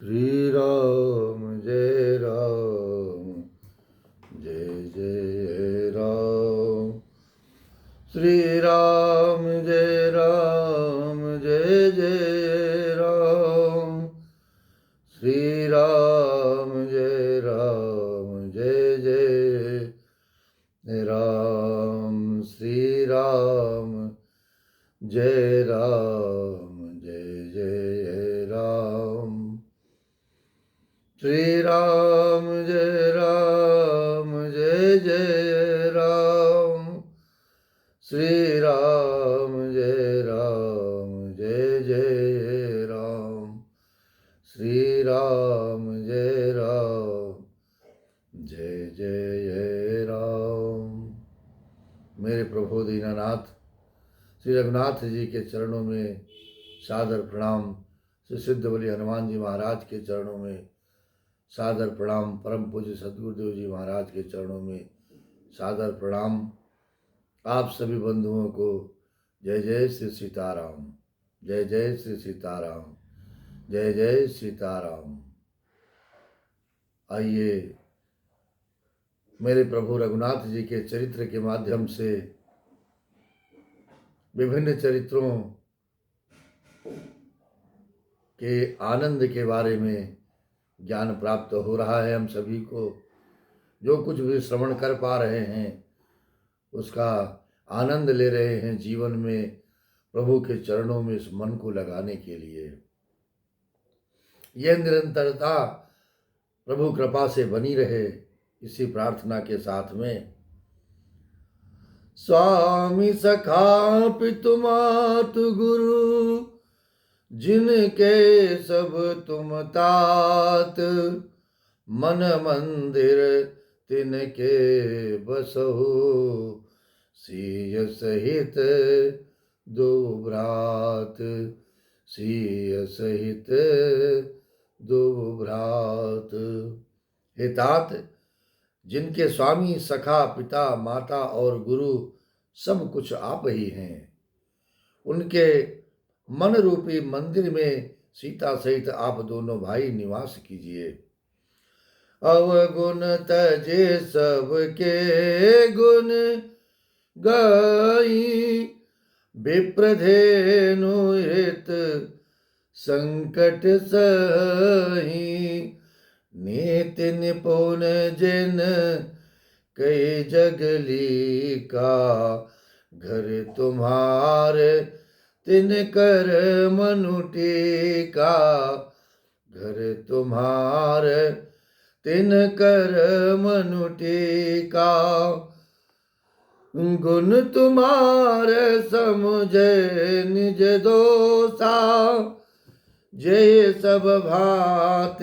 श्री राम जय राम जय जय राम। श्री राम जय राम जय जय राम। श्री राम जय राम जय जय राम। श्री राम जय राम जय जय राम। श्री राम जय राम जय जय राम। श्री राम जय राम जय जय राम। श्री राम जय राम जय जय राम। मेरे प्रभु दीनानाथ श्री रघुनाथ जी के चरणों में सादर प्रणाम। श्री सिद्ध बलि हनुमान जी महाराज के चरणों में सादर प्रणाम। परम पूज्य सदगुरुदेव जी महाराज के चरणों में सादर प्रणाम। आप सभी बंधुओं को जय जय श्री सीताराम। जय जय श्री सीताराम। जय जय सीताराम। आइए मेरे प्रभु रघुनाथ जी के चरित्र के माध्यम से विभिन्न चरित्रों के आनंद के बारे में ज्ञान प्राप्त हो रहा है। हम सभी को जो कुछ भी श्रवण कर पा रहे हैं उसका आनंद ले रहे हैं। जीवन में प्रभु के चरणों में इस मन को लगाने के लिए यह निरंतरता प्रभु कृपा से बनी रहे, इसी प्रार्थना के साथ में स्वामी सखा पितु मातु गुरु जिनके सब तुम तात, मन मंदिर तिनके बसहु सिय सहित दो भ्रात। सिय सहित दो भ्रात। हे तात, जिनके स्वामी सखा पिता माता और गुरु सब कुछ आप ही हैं, उनके मन रूपी मंदिर में सीता सहित आप दोनों भाई निवास कीजिए। अवगुण तजे सबके गुण गाई, विप्रधेनु हित संकट सही। नीति निपुण जिन कई जगली का, घर तुम्हारे तिन कर मनु टीका। घर तुम्हारे तिन कर मनु टीका। गुण तुम्हारे समुझे निज दोषा, जय सब भात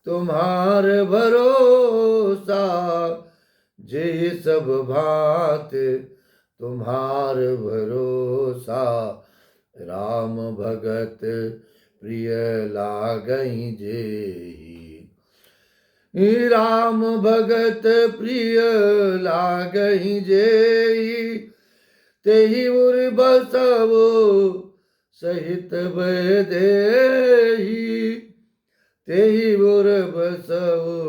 तुम्हार भरोसा। जय सब भात तुम्हार भरोसा। राम भगत प्रिय लागई जेहि। राम भगत प्रिय लागई जेहि। तेहि उर बसवो सहित वैदेही। तेहि उर बसवो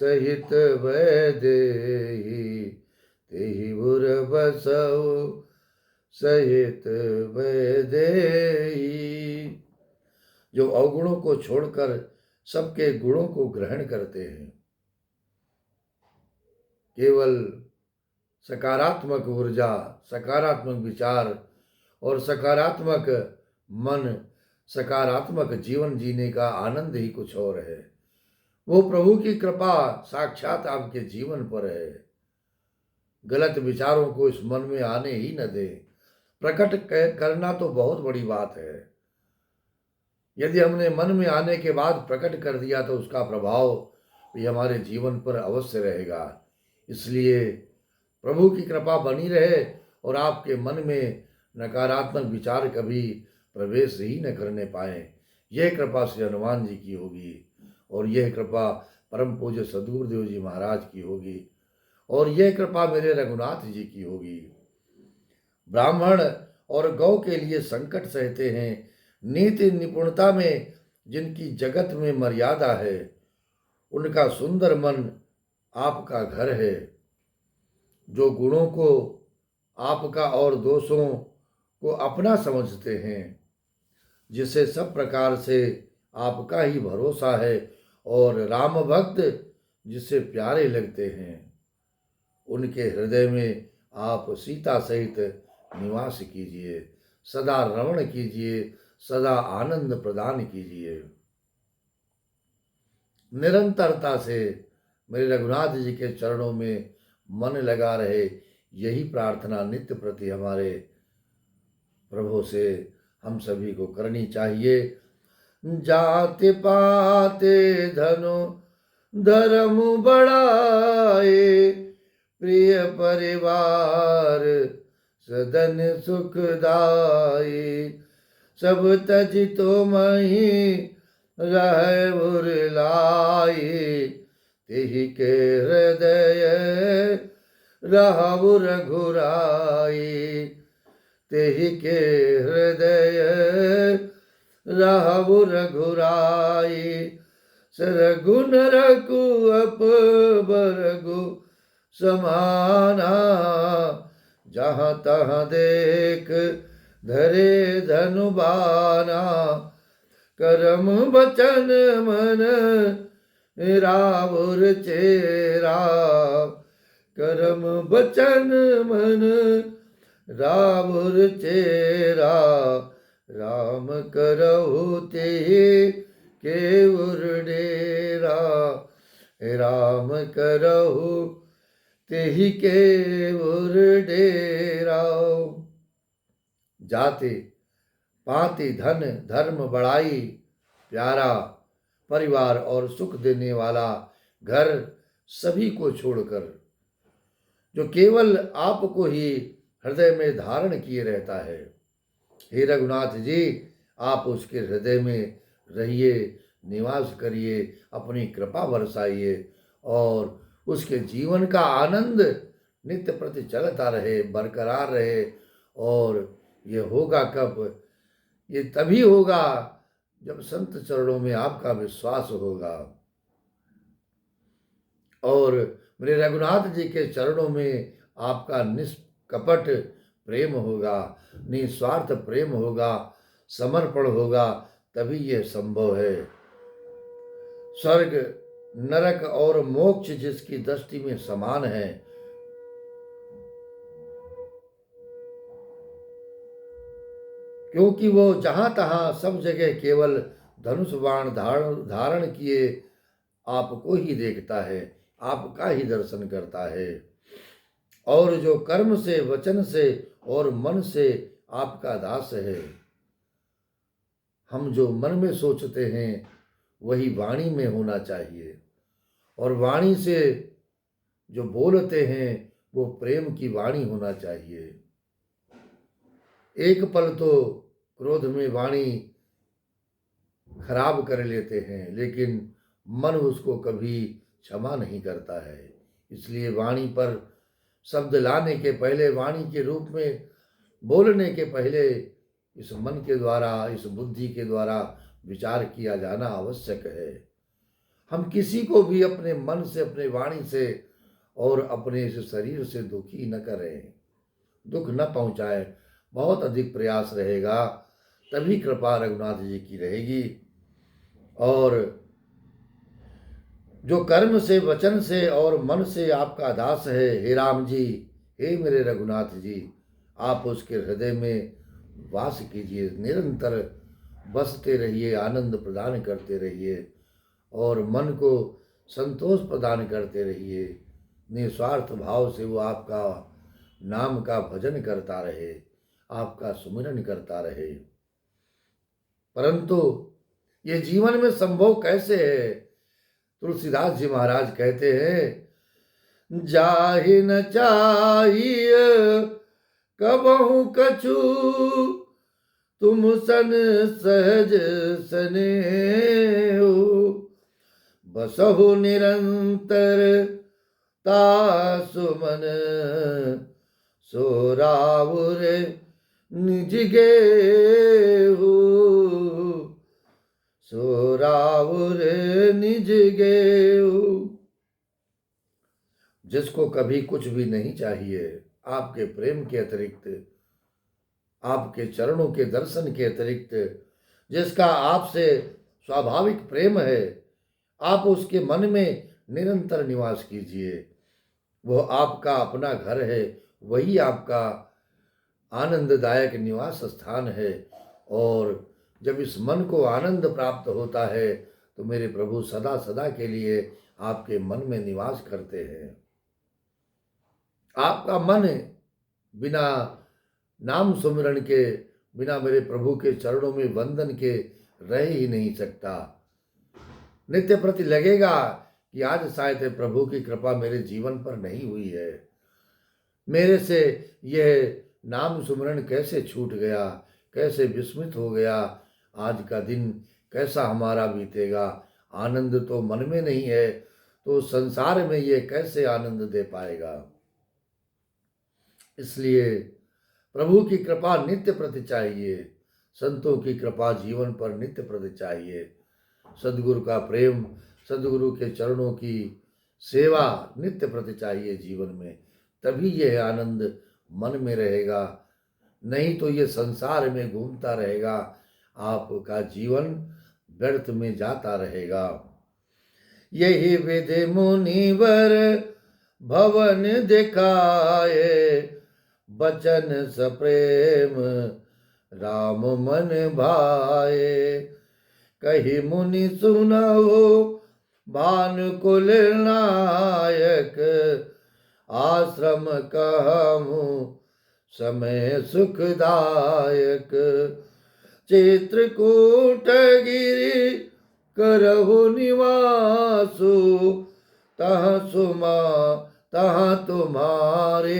सहित वैदेही। तेहि उर बसवो सहित वैदेही। जो अवगुणों को छोड़कर सबके गुणों को ग्रहण करते हैं, केवल सकारात्मक ऊर्जा, सकारात्मक विचार और सकारात्मक मन, सकारात्मक जीवन जीने का आनंद ही कुछ और है। वो प्रभु की कृपा साक्षात आपके जीवन पर है। गलत विचारों को इस मन में आने ही न दें। प्रकट करना तो बहुत बड़ी बात है। यदि हमने मन में आने के बाद प्रकट कर दिया तो उसका प्रभाव भी हमारे जीवन पर अवश्य रहेगा। इसलिए प्रभु की कृपा बनी रहे और आपके मन में नकारात्मक विचार कभी प्रवेश ही न करने पाए। यह कृपा श्री हनुमान जी की होगी और यह कृपा परम पूज्य सदगुरुदेव जी महाराज की होगी और यह कृपा मेरे रघुनाथ जी की होगी। ब्राह्मण और गौ के लिए संकट सहते हैं, नीति निपुणता में जिनकी जगत में मर्यादा है, उनका सुंदर मन आपका घर है। जो गुणों को आपका और दोषों को अपना समझते हैं, जिसे सब प्रकार से आपका ही भरोसा है और राम भक्त जिसे प्यारे लगते हैं, उनके हृदय में आप सीता सहित निवास कीजिए, सदा रमण कीजिए, सदा आनंद प्रदान कीजिए। निरंतरता से मेरे रघुनाथ जी के चरणों में मन लगा रहे, यही प्रार्थना नित्य प्रति हमारे प्रभु से हम सभी को करनी चाहिए। जाते पाते धनु धर्म बढ़ाए, प्रिय परिवार सदन सुखदाई। सब तज तो मही रह उरलाई, तेहि के हृदय रहु रघुराई। तेहि के हृदय रहु रघुराई। सरगुन रघु अपबरगु समाना, जहाँ तहाँ देख धरे धनुबाना। करम बचन मन रावुर चेरा, करम बचन मन रावुर चेरा। राम करहु तेहि केउर डेरा, राम करहु तेहि केउर डेरा। जाते पाते धन धर्म बढ़ाई, प्यारा परिवार और सुख देने वाला घर सभी को छोड़कर, जो केवल आपको ही हृदय में धारण किए रहता है, हे रघुनाथ जी, आप उसके हृदय में रहिए, निवास करिए, अपनी कृपा बरसाइए और उसके जीवन का आनंद नित्य प्रति चलता रहे, बरकरार रहे। और ये होगा कब? ये तभी होगा जब संत चरणों में आपका विश्वास होगा और मेरे रघुनाथ जी के चरणों में आपका निष्कपट प्रेम होगा, निस्वार्थ प्रेम होगा, समर्पण होगा, तभी यह संभव है। स्वर्ग नरक और मोक्ष जिसकी दृष्टि में समान है, क्योंकि वो जहां तहां सब जगह केवल धनुष बाण धारण किए आपको ही देखता है, आपका ही दर्शन करता है। और जो कर्म से, वचन से और मन से आपका दास है। हम जो मन में सोचते हैं वही वाणी में होना चाहिए, और वाणी से जो बोलते हैं वो प्रेम की वाणी होना चाहिए। एक पल तो क्रोध में वाणी खराब कर लेते हैं, लेकिन मन उसको कभी क्षमा नहीं करता है। इसलिए वाणी पर शब्द लाने के पहले, वाणी के रूप में बोलने के पहले इस मन के द्वारा, इस बुद्धि के द्वारा विचार किया जाना आवश्यक है। हम किसी को भी अपने मन से, अपने वाणी से और अपने इस शरीर से दुखी न करें, दुख न पहुंचाएं। बहुत अधिक प्रयास रहेगा तभी कृपा रघुनाथ जी की रहेगी। और जो कर्म से, वचन से और मन से आपका दास है, हे राम जी, हे मेरे रघुनाथ जी, आप उसके हृदय में वास कीजिए, निरंतर बसते रहिए, आनंद प्रदान करते रहिए और मन को संतोष प्रदान करते रहिए। निस्वार्थ भाव से वो आपका नाम का भजन करता रहे, आपका सुमिरन करता रहे। परंतु ये जीवन में संभव कैसे है? तुलसीदास जी महाराज कहते हैं, जाहि न चाहिए कबहु कछु, तुम सन सहज सनेहु। बसहु निरंतर तासु मन, सो रावुर निज गेहु। सो रावुर निज गेऊ। जिसको कभी कुछ भी नहीं चाहिए, आपके प्रेम के अतिरिक्त, आपके चरणों के दर्शन के अतिरिक्त, जिसका आपसे स्वाभाविक प्रेम है, आप उसके मन में निरंतर निवास कीजिए। वो आपका अपना घर है, वही आपका आनंददायक निवास स्थान है। और जब इस मन को आनंद प्राप्त होता है तो मेरे प्रभु सदा सदा के लिए आपके मन में निवास करते हैं। आपका मन बिना नाम सुमिरन के, बिना मेरे प्रभु के चरणों में वंदन के रह ही नहीं सकता। नित्य प्रति लगेगा कि आज शायद प्रभु की कृपा मेरे जीवन पर नहीं हुई है, मेरे से यह नाम सुमिरन कैसे छूट गया, कैसे विस्मित हो गया, आज का दिन कैसा हमारा बीतेगा। आनंद तो मन में नहीं है तो संसार में ये कैसे आनंद दे पाएगा। इसलिए प्रभु की कृपा नित्य प्रति चाहिए, संतों की कृपा जीवन पर नित्य प्रति चाहिए, सदगुरु का प्रेम, सदगुरु के चरणों की सेवा नित्य प्रति चाहिए जीवन में। तभी यह आनंद मन में रहेगा, नहीं तो ये संसार में घूमता रहेगा, आपका जीवन व्यर्थ में जाता रहेगा। यही विधि मुनिवर भवन दिखाए, बचन सप्रेम राम मन भाए। कही मुनि सुनहो भानुकुल नायक, आश्रम कहूँ समय सुखदायक। चित्रकूट गिरि करहु निवासु, तहाँ तुम्हारे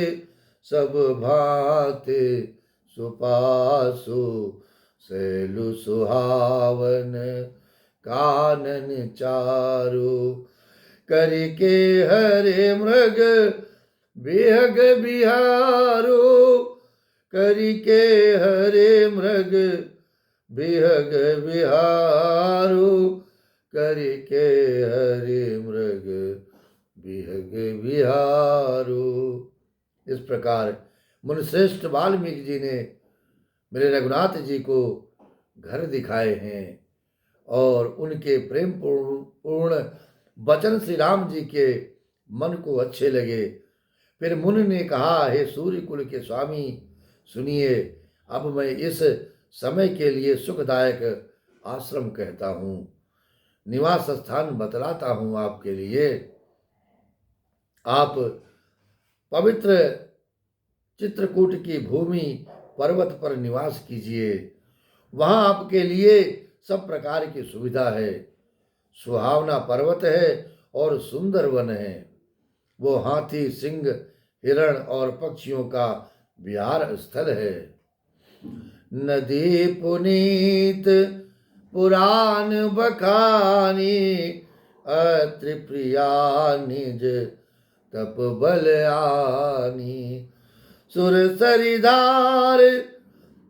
सब भांति सुपासु। सैलु सुहावन कानन चारु, करके हरे मृग बिहग बिहारो। करके हरे मृग बिहग बिहारो, करके हरे मृग बिहग बिहारो। इस प्रकार मुनिश्रेष्ठ वाल्मीकि जी ने मेरे रघुनाथ जी को घर दिखाए हैं और उनके प्रेम पूर्ण वचन श्री राम जी के मन को अच्छे लगे। फिर मुनि ने कहा, हे सूर्य कुल के स्वामी सुनिए, अब मैं इस समय के लिए सुखदायक आश्रम कहता हूँ, निवास स्थान बतलाता हूँ आपके लिए। आप पवित्र चित्रकूट की भूमि पर्वत पर निवास कीजिए, वहाँ आपके लिए सब प्रकार की सुविधा है। सुहावना पर्वत है और सुंदर वन है। वो हाथी, सिंह, हिरण और पक्षियों का विहार स्थल है। नदी पुनीत पुराण बखानी, अत्रि प्रिया निज तप बल आनी। सुर सरिधार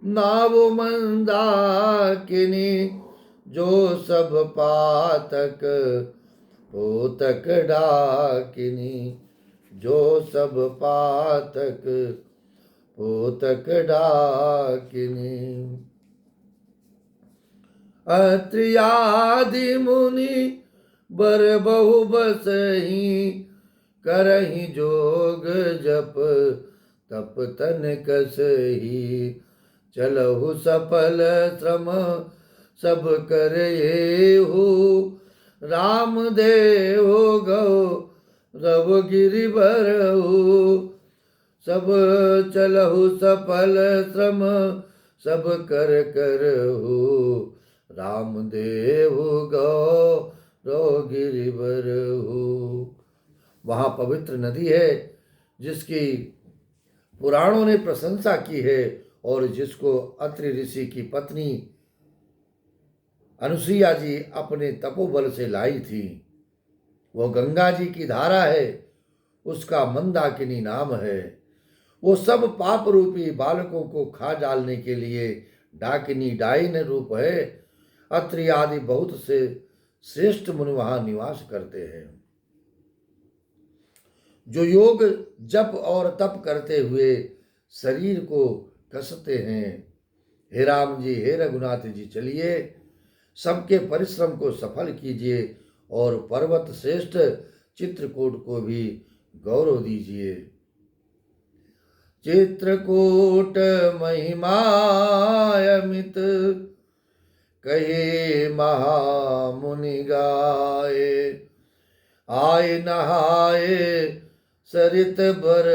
नाव मंदाकिनी, जो सब पातक पोतक डाकिनी। जो सब पातक पोतक डाकिनी। अत्रि आदि मुनि बर बहु बसही, करही जोग जप तप तन कसही। चलहु सफल श्रम सब कर येहु, राम देव गौ रव गिरि बरहु। सब चलहु सफल श्रम सब कर करहु, राम देव गौ रव गिरि बरहु। वहाँ पवित्र नदी है जिसकी पुराणों ने प्रशंसा की है और जिसको अत्रि ऋषि की पत्नी अनुसुईया जी अपने तपोबल से लाई थी। वो गंगा जी की धारा है, उसका मंदाकिनी नाम है। वो सब पाप रूपी बालकों को खा डालने के लिए डाकिनी डाइन रूप है। अत्रि आदि बहुत से श्रेष्ठ मुनि वहां निवास करते हैं, जो योग जप और तप करते हुए शरीर को कसते हैं। हे राम जी, हे रघुनाथ जी, चलिए सबके परिश्रम को सफल कीजिए और पर्वत श्रेष्ठ चित्रकूट को भी गौरव दीजिए। चित्रकूट महिमायमित कहे महामुनि गाए, आए नहाए सरित बर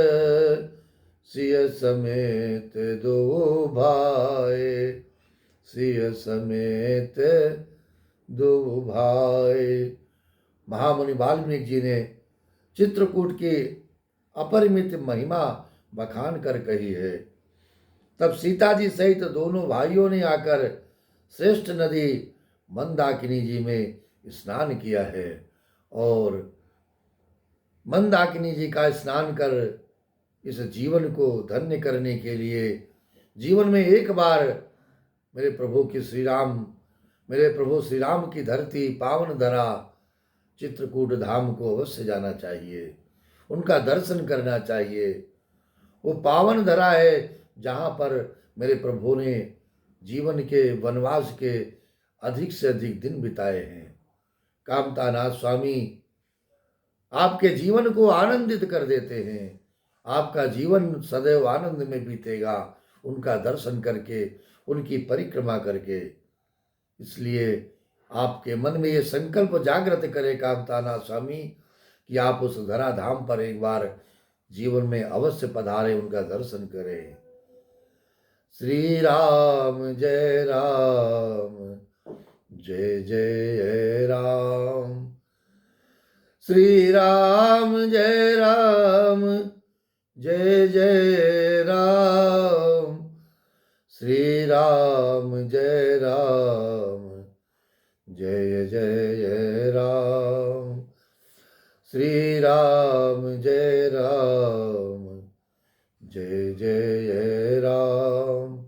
सिय समेत दो भाई, सिय समेत दो भाई। महामुनि वाल्मीकि जी ने चित्रकूट की अपरिमित महिमा बखान कर कही है। तब सीता जी सहित दोनों भाइयों ने आकर श्रेष्ठ नदी मंदाकिनी जी में स्नान किया है और मंदाकिनी जी का स्नान कर इस जीवन को धन्य करने के लिए जीवन में एक बार मेरे प्रभु श्री राम की धरती पावन धरा चित्रकूट धाम को अवश्य जाना चाहिए, उनका दर्शन करना चाहिए। वो पावन धरा है जहाँ पर मेरे प्रभु ने जीवन के वनवास के अधिक से अधिक दिन बिताए हैं। कामतानाथ स्वामी आपके जीवन को आनंदित कर देते हैं, आपका जीवन सदैव आनंद में बीतेगा उनका दर्शन करके, उनकी परिक्रमा करके। इसलिए आपके मन में ये संकल्प जागृत करे कामतानाथ स्वामी कि आप उस धरा धाम पर एक बार जीवन में अवश्य पधारे, उनका दर्शन करें। श्री राम जय जय राम, श्री राम जय जय राम, श्री राम जय जय राम, श्री राम जय जय राम,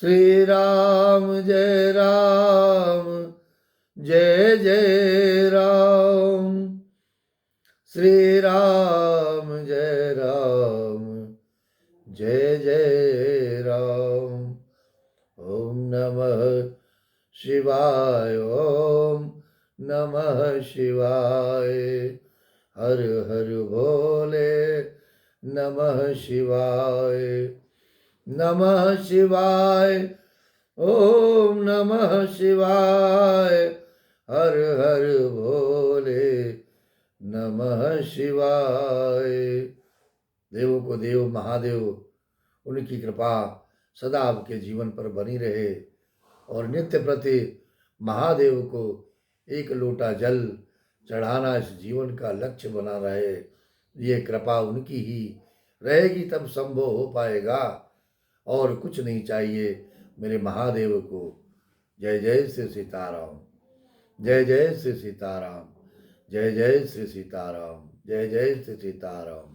श्री राम जय जय राम, श्री राम जय जय राम। ओम नमः शिवाय, ओम नमः शिवाय, हर हर भोले नमः शिवाय, नमः शिवाय, ओम नमः शिवाय, हर हर भोले नमः शिवाय। देवों को देव महादेव उनकी कृपा सदा आपके जीवन पर बनी रहे और नित्य प्रति महादेव को एक लोटा जल चढ़ाना इस जीवन का लक्ष्य बना रहे। ये कृपा उनकी ही रहेगी तब संभव हो पाएगा, और कुछ नहीं चाहिए मेरे महादेव को। जय जय श्री सीताराम, जय जय श्री सीताराम, जय जय श्री सीताराम, जय जय श्री सीताराम।